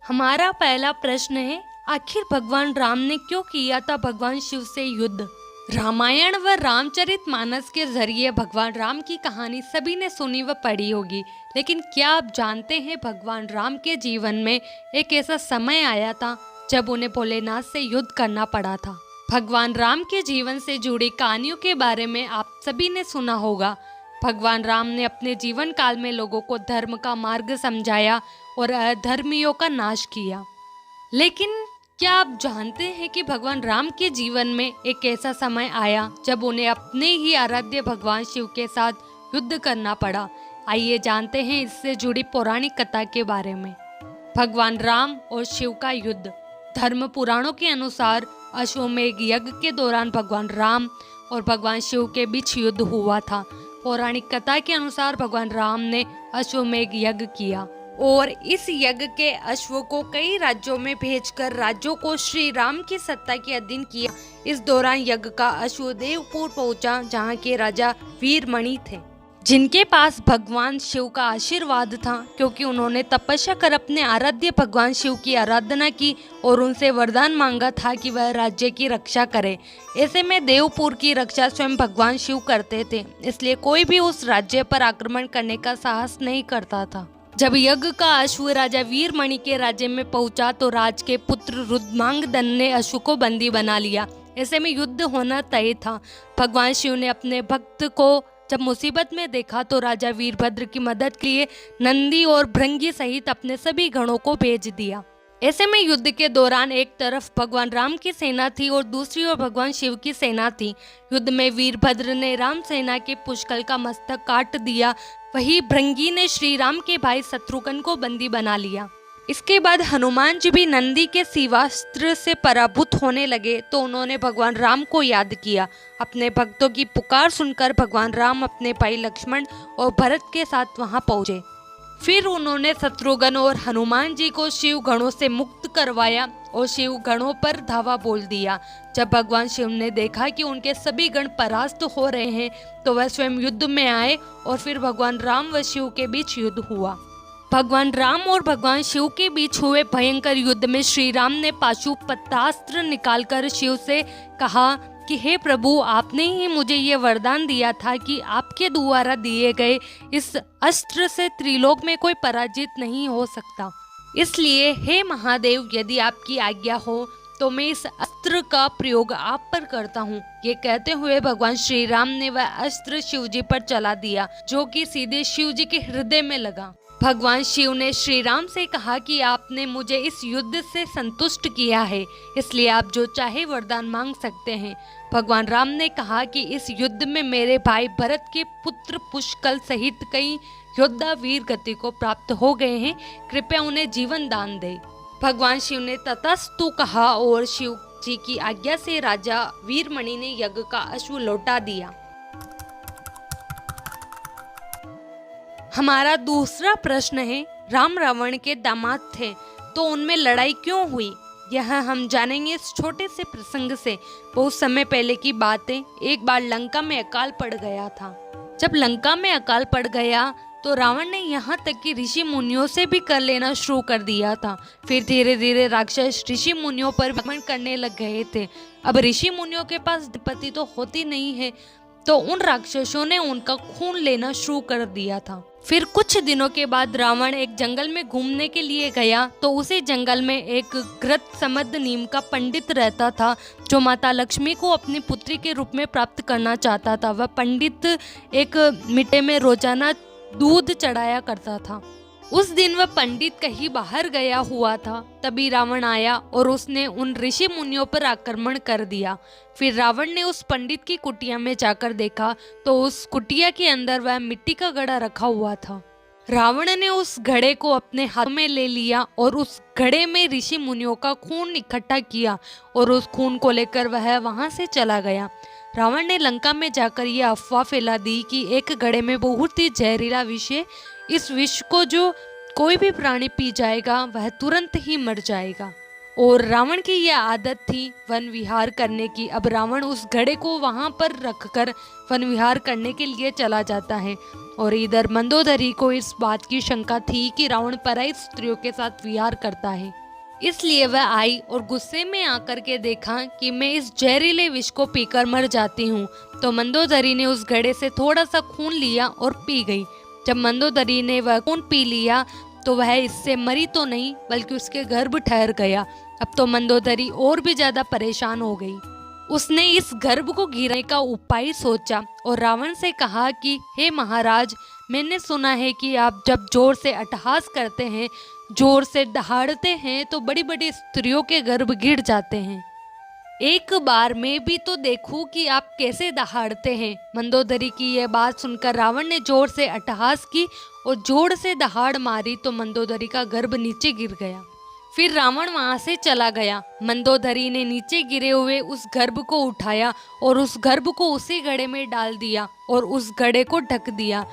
हमारा पहला प्रश्न है, आखिर भगवान राम ने क्यों किया था भगवान शिव से युद्ध। रामायण व रामचरितमानस के जरिए भगवान राम की कहानी सभी ने सुनी व पढ़ी होगी, लेकिन क्या आप जानते हैं भगवान राम के जीवन में एक ऐसा समय आया था जब उन्हें भोलेनाथ से युद्ध करना पड़ा था। भगवान राम के जीवन से जुड़ी कहानियों के बारे में आप सभी ने सुना होगा। भगवान राम ने अपने जीवन काल में लोगों को धर्म का मार्ग समझाया और अधर्मियों का नाश किया। लेकिन क्या आप जानते हैं कि भगवान राम के जीवन में एक ऐसा समय आया जब उन्हें अपने ही आराध्य भगवान शिव के साथ युद्ध करना पड़ा। आइए जानते हैं इससे जुड़ी पौराणिक कथा के बारे में। भगवान राम और शिव का युद्ध। धर्म पुराणों के अनुसार अश्वमेध यज्ञ के दौरान भगवान राम और भगवान शिव के बीच युद्ध हुआ था। पौराणिक कथा के अनुसार भगवान राम ने अश्वमेध यज्ञ किया और इस यज्ञ के अश्व को कई राज्यों में भेजकर राज्यों को श्री राम की सत्ता के अधीन किया। इस दौरान यज्ञ का अश्व देवपुर पहुंचा, जहां के राजा वीरमणि थे, जिनके पास भगवान शिव का आशीर्वाद था, क्योंकि उन्होंने तपस्या कर अपने आराध्य भगवान शिव की आराधना की और उनसे वरदान मांगा था कि वह राज्य की रक्षा करे। ऐसे में देवपुर की रक्षा स्वयं भगवान शिव करते थे, इसलिए कोई भी उस राज्य पर आक्रमण करने का साहस नहीं करता था। जब यज्ञ का अश्व राजा वीरमणि के राज्य में पहुंचा तो राज के पुत्र रुद्रमांगदन ने अश्व को बंदी बना लिया। ऐसे में युद्ध होना तय था। भगवान शिव ने अपने भक्त को जब मुसीबत में देखा तो राजा वीरभद्र की मदद के लिए नंदी और भृंगी सहित अपने सभी गणों को भेज दिया। ऐसे में युद्ध के दौरान एक तरफ भगवान राम की सेना थी और दूसरी ओर भगवान शिव की सेना थी। युद्ध में वीरभद्र ने राम सेना के पुष्कल का मस्तक काट दिया, वहीं भृंगी ने श्री राम के भाई शत्रुघ्न को बंदी बना लिया। इसके बाद हनुमान जी भी नंदी के शिवास्त्र से पराभूत होने लगे तो उन्होंने भगवान राम को याद किया। अपने भक्तों की पुकार सुनकर भगवान राम अपने भाई लक्ष्मण और भरत के साथ वहां पहुंचे। फिर उन्होंने शत्रुघ्न और हनुमान जी को शिव गणों से मुक्त करवाया और शिव गणों पर धावा बोल दिया। जब भगवान शिव ने देखा कि उनके सभी गण परास्त हो रहे हैं तो वह स्वयं युद्ध में आए और फिर भगवान राम व शिव के बीच युद्ध हुआ। भगवान राम और भगवान शिव के बीच हुए भयंकर युद्ध में श्री राम ने पाशुपतास्त्र निकालकर शिव से कहा कि हे प्रभु, आपने ही मुझे ये वरदान दिया था कि आपके द्वारा दिए गए इस अस्त्र से त्रिलोक में कोई पराजित नहीं हो सकता। इसलिए हे महादेव, यदि आपकी आज्ञा हो तो मैं इस अस्त्र का प्रयोग आप पर करता हूँ। ये कहते हुए भगवान श्री राम ने वह अस्त्र शिव जी पर चला दिया, जो कि सीधे शिव जी के हृदय में लगा। भगवान शिव ने श्री राम से कहा कि आपने मुझे इस युद्ध से संतुष्ट किया है, इसलिए आप जो चाहे वरदान मांग सकते हैं। भगवान राम ने कहा कि इस युद्ध में मेरे भाई भरत के पुत्र पुष्कल सहित कई योद्धा वीर गति को प्राप्त हो गए हैं, कृपया उन्हें जीवन दान दे। भगवान शिव ने तथास्तु कहा और शिव जी की आज्ञा से राजा वीरमणि ने यज्ञ का अश्व लौटा दिया। हमारा दूसरा प्रश्न है, राम रावण के दामाद थे तो उनमें लड़ाई क्यों हुई। यह हम जानेंगे इस छोटे से प्रसंग से। बहुत समय पहले की बात है, एक बार लंका में अकाल पड़ गया था। जब लंका में अकाल पड़ गया तो रावण ने यहाँ तक कि ऋषि मुनियों से भी कर लेना शुरू कर दिया था। फिर धीरे धीरे राक्षस ऋषि मुनियों पर आक्रमण करने लग गए थे। अब ऋषि मुनियों के पास संपत्ति तो होती नहीं है, तो उन राक्षसों ने उनका खून लेना शुरू कर दिया था। फिर कुछ दिनों के बाद रावण एक जंगल में घूमने के लिए गया तो उसी जंगल में एक घृत समद नीम का पंडित रहता था, जो माता लक्ष्मी को अपनी पुत्री के रूप में प्राप्त करना चाहता था। वह पंडित एक मिट्टे में रोजाना दूध चढ़ाया करता था। उस दिन वह पंडित कहीं बाहर गया हुआ था, तभी रावण आया और उसने उन ऋषि मुनियों पर आक्रमण कर दिया। फिर रावण ने उस पंडित की कुटिया में जाकर देखा तो उस कुटिया के अंदर वह मिट्टी का घड़ा रखा हुआ था। रावण ने उस घड़े को अपने हाथ में ले लिया और उस घड़े में ऋषि मुनियों का खून इकट्ठा किया और उस खून को लेकर वह वहां से चला गया। रावण ने लंका में जाकर यह अफवाह फैला दी कि एक घड़े में बहुत ही जहरीला विष है। इस विष को जो कोई भी प्राणी पी जाएगा वह तुरंत ही मर जाएगा। और रावण की यह आदत थी वन विहार करने की। अब रावण उस घड़े को वहां पर रखकर वन विहार करने के लिए चला जाता है। और इधर मंदोदरी को इस बात की शंका थी कि रावण पराई स्त्रियों के साथ विहार करता है, इसलिए वह आई और गुस्से में आकर के देखा कि मैं इस जहरीले विष को पीकर मर जाती हूँ। तो मंदोदरी ने उस घड़े से थोड़ा सा खून लिया और पी गई। जब मंदोदरी ने वह खून पी लिया तो वह इससे मरी तो नहीं बल्कि उसके गर्भ ठहर गया। अब तो मंदोदरी और भी ज्यादा परेशान हो गई। उसने इस गर्भ को गिराने का उपाय सोचा और रावण से कहा कि हे महाराज, मैंने सुना है कि आप जब जोर से अट्टहास करते हैं, जोर से दहाड़ते हैं तो बड़ी बड़ी स्त्रियों के गर्भ गिर जाते हैं। एक बार मैं भी तो देखूं कि आप कैसे दहाड़ते हैं। मंदोदरी की यह बात सुनकर रावण ने जोर से अट्टहास की और जोर से दहाड़ मारी तो मंदोदरी का गर्भ नीचे गिर गया। फिर रावण वहां से चला गया। मंदोदरी ने नीचे गिरे हुए उस गर्भ को उठाया और उस गर्भ को उसी घड़े में डाल दिया और उस घड़े को ढक दिया।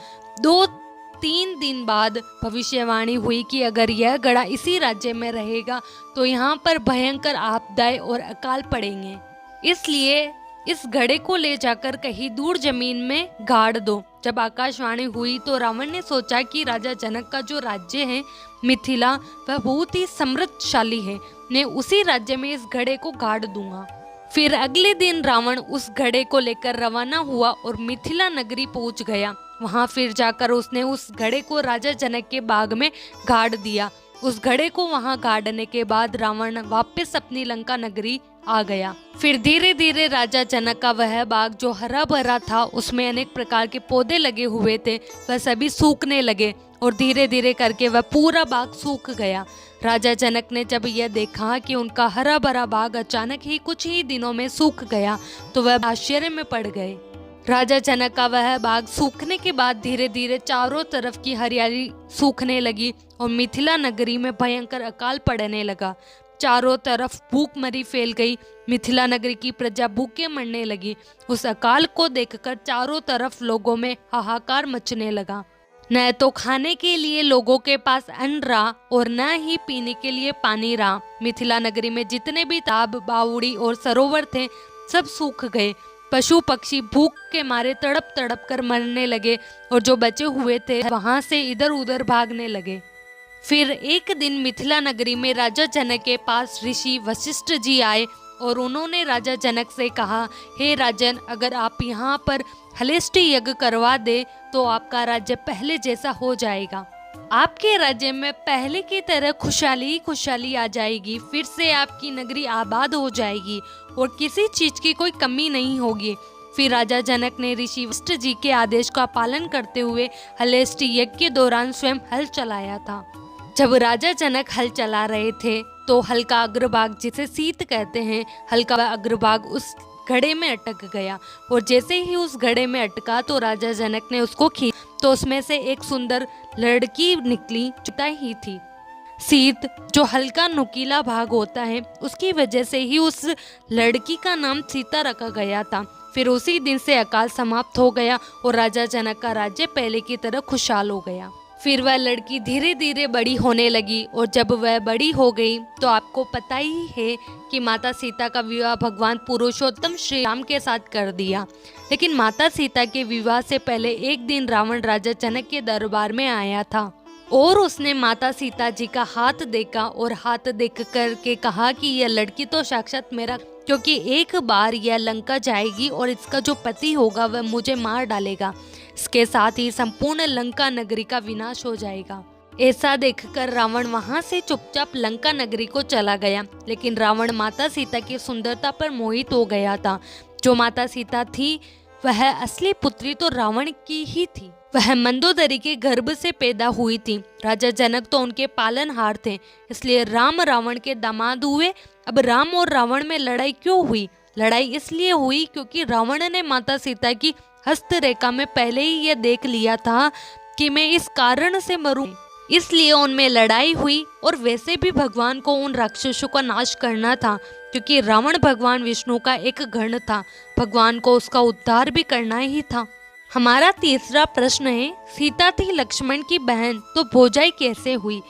2-3 दिन बाद भविष्यवाणी हुई कि अगर यह घड़ा इसी राज्य में रहेगा तो यहाँ पर भयंकर आपदाएं और अकाल पड़ेंगे, इसलिए इस घड़े को ले जाकर कहीं दूर जमीन में गाड़ दो। जब आकाशवाणी हुई तो रावण ने सोचा कि राजा जनक का जो राज्य है मिथिला, वह बहुत ही समृद्धशाली है, मैं उसी राज्य में इस घड़े को गाड़ दूंगा। फिर अगले दिन रावण उस घड़े को लेकर रवाना हुआ और मिथिला नगरी पहुंच गया। वहां फिर जाकर उसने उस घड़े को राजा जनक के बाग में गाड़ दिया। उस घड़े को वहां गाड़ने के बाद रावण वापस अपनी लंका नगरी आ गया। फिर धीरे धीरे राजा जनक का वह बाग जो हरा भरा था, उसमें अनेक प्रकार के पौधे लगे हुए थे, वह सभी सूखने लगे और धीरे धीरे करके वह पूरा बाग सूख गया। राजा जनक ने जब यह देखा कि उनका हरा भरा बाग अचानक ही कुछ ही दिनों में सूख गया तो वह आश्चर्य में पड़ गए। राजा जनक का वह बाग सूखने के बाद धीरे धीरे चारों तरफ की हरियाली सूखने लगी और मिथिला नगरी में भयंकर अकाल पड़ने लगा। चारों तरफ भूखमरी फैल गई। मिथिला नगरी की प्रजा भूखे मरने लगी। उस अकाल को देखकर चारों तरफ लोगों में हाहाकार मचने लगा। न तो खाने के लिए लोगों के पास अन्न रहा और न ही पीने के लिए पानी रहा। मिथिला नगरी में जितने भी ताब, बावड़ी और सरोवर थे, सब सूख गए। पशु पक्षी भूख के मारे तड़प तड़प कर मरने लगे और जो बचे हुए थे वहां से इधर उधर भागने लगे। फिर एक दिन मिथिला नगरी में राजा जनक के पास ऋषि वशिष्ठ जी आए और उन्होंने राजा जनक से कहा, हे राजन, अगर आप यहाँ पर हलेष्टि यज्ञ करवा दे तो आपका राज्य पहले जैसा हो जाएगा। आपके राज्य में पहले की तरह खुशहाली ही खुशहाली आ जाएगी। फिर से आपकी नगरी आबाद हो जाएगी और किसी चीज की कोई कमी नहीं होगी। फिर राजा जनक ने ऋषि वशिष्ठ जी के आदेश का पालन करते हुए हलेष्टि यज्ञ के दौरान स्वयं हल चलाया था। जब राजा जनक हल चला रहे थे तो हल्का अग्रभाग, जिसे सीत कहते हैं, हल्का अग्रभाग उस घड़े में अटक गया और जैसे ही उस घड़े में अटका तो राजा जनक ने उसको खींचा तो उसमें से एक सुंदर लड़की निकली, चिता ही थी। सीत जो हल्का नुकीला भाग होता है, उसकी वजह से ही उस लड़की का नाम सीता रखा गया था। फिर उसी दिन से अकाल समाप्त हो गया और राजा जनक का राज्य पहले की तरह खुशहाल हो गया। फिर वह लड़की धीरे धीरे बड़ी होने लगी और जब वह बड़ी हो गई तो आपको पता ही है कि माता सीता का विवाह भगवान पुरुषोत्तम श्री राम के साथ कर दिया। लेकिन माता सीता के विवाह से पहले एक दिन रावण राजा जनक के दरबार में आया था और उसने माता सीता जी का हाथ देखा और हाथ देख कर के कहा कि यह लड़की तो साक्षात मेरा, क्योंकि एक बार यह लंका जाएगी और इसका जो पति होगा वह मुझे मार डालेगा। इसके साथ ही संपूर्ण लंका नगरी का विनाश हो जाएगा। ऐसा देखकर रावण वहां से चुपचाप लंका नगरी को चला गया। लेकिन रावण माता सीता की सुंदरता पर मोहित हो गया था। जो माता सीता थी वह असली पुत्री तो रावण की ही थी। वह मंदोदरी के गर्भ से पैदा हुई थी। राजा जनक तो उनके पालनहार थे, इसलिए राम रावण के दामाद हुए। अब राम और रावण में लड़ाई क्यों हुई? लड़ाई इसलिए हुई क्योंकि रावण ने माता सीता की हस्तरेखा में पहले ही यह देख लिया था कि मैं इस कारण से मरूं, इसलिए उनमें लड़ाई हुई। और वैसे भी भगवान को उन राक्षसों का नाश करना था, क्योंकि रावण भगवान विष्णु का एक गण था। भगवान को उसका उद्धार भी करना ही था। हमारा तीसरा प्रश्न है, सीता थी लक्ष्मण की बहन तो भौजाई कैसे हुई?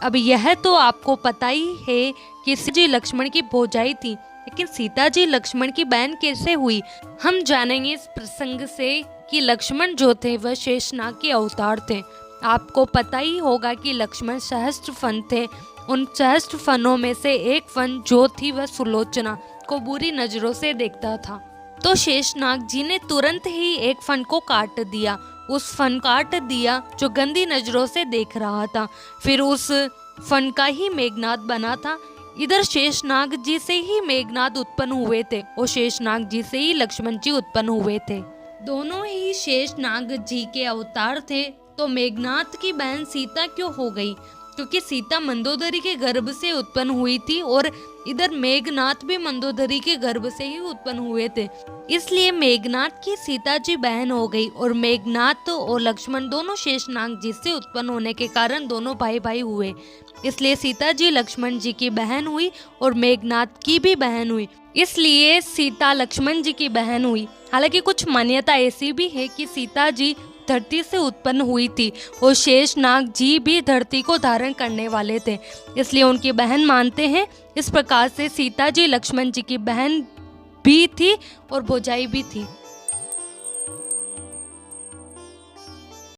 अब यह तो आपको पता ही है कि सीता जी लक्ष्मण की भौजाई थी, लेकिन सीता जी लक्ष्मण की बहन कैसे हुई? हम जानेंगे इस प्रसंग से कि लक्ष्मण जो थे वह शेषनाग के अवतार थे। आपको पता ही होगा कि लक्ष्मण सहस्त्र फन थे। उन सहस्त्र फनों में से एक फन जो थी वह सुलोचना को बुरी नजरों से देखता था। तो शेषनाग जी ने तुरंत ही एक फन को काट दिया, उस फन काट दिया जो गंदी नजरों से देख रहा था। फिर उस फन का ही मेघनाद बना था। इधर शेषनाग जी से ही मेघनाद उत्पन्न हुए थे और शेषनाग जी से ही लक्ष्मण जी उत्पन्न हुए थे। दोनों ही शेषनाग जी के अवतार थे। तो मेघनाद की बहन सीता क्यों हो गई? क्योंकि सीता मंदोदरी के गर्भ से उत्पन्न हुई थी और इधर मेघनाद भी मंदोदरी के गर्भ से ही उत्पन्न हुए थे, इसलिए मेघनाद की सीता जी बहन हो गई। और मेघनाद और लक्ष्मण दोनों शेषनाग जी से उत्पन्न होने के कारण दोनों भाई भाई हुए, इसलिए सीता जी लक्ष्मण जी की बहन हुई और मेघनाद की भी बहन हुई, इसलिए सीता लक्ष्मण जी की बहन हुई। हालांकि कुछ मान्यता ऐसी भी है कि सीता जी धरती से उत्पन्न हुई थी और शेषनाग जी भी धरती को धारण करने वाले थे, इसलिए उनकी बहन मानते हैं। इस प्रकार से सीता जी लक्ष्मण जी की बहन भी थी और भौजाई भी थी।